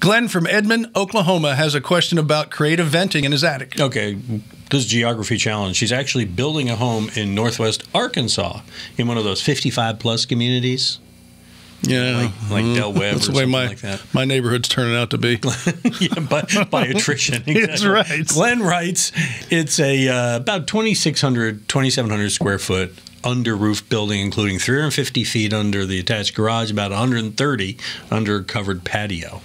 Glenn from Edmond, Oklahoma, has a question about creative venting in his attic. Okay, this geography challenge. She's actually building a home in northwest Arkansas in one of those 55-plus communities. Yeah, like Del Webb that's or the way something my like that. my neighborhood's turning out to be. Yeah, by attrition. Exactly. That's right. Glenn writes, it's a about 2,700 square foot under roof building, including 350 feet under the attached garage, about 130 under covered patio.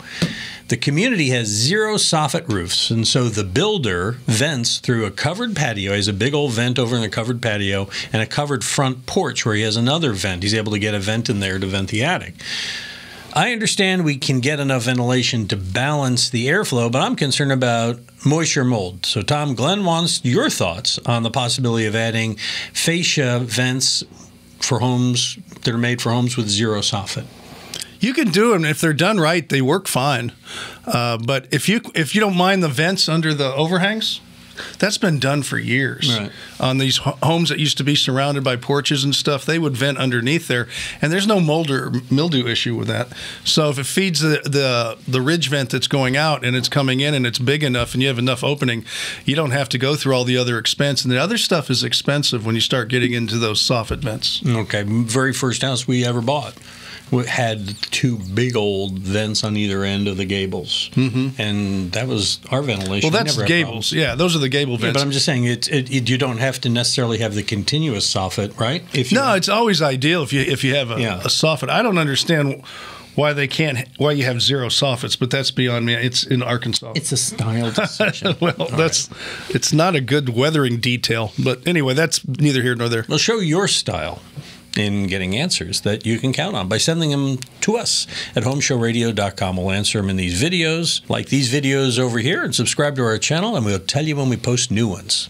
The community has 0 soffit roofs, and so the builder vents through a covered patio. He has a big old vent over in the covered patio and a covered front porch where he has another vent. He's able to get a vent in there to vent the attic. I understand we can get enough ventilation to balance the airflow, but I'm concerned about moisture mold. So, Tom, Glenn wants your thoughts on the possibility of adding fascia vents for homes that are made for homes with 0 soffit. You can do them if they're done right. They work fine. But if you don't mind the vents under the overhangs, that's been done for years. Right. On these homes that used to be surrounded by porches and stuff, they would vent underneath there, and there's no mold or mildew issue with that. So if it feeds the ridge vent that's going out and it's coming in and it's big enough and you have enough opening, you don't have to go through all the other expense. And the other stuff is expensive when you start getting into those soffit vents. Okay, very first house we ever bought had 2 big old vents on either end of the gables, and that was our ventilation. Well, that's gables. Yeah, those are the gable vents. Yeah, but I'm just saying, you don't have to necessarily have the continuous soffit, right? No, it's always ideal if you have a soffit. I don't understand why you have 0 soffits, but that's beyond me. It's in Arkansas. It's a style decision. Well, it's not a good weathering detail, but anyway, that's neither here nor there. Well, show your style in getting answers that you can count on by sending them to us at HomeShowRadio.com. We'll answer them in these videos, like these videos over here, and subscribe to our channel, and we'll tell you when we post new ones.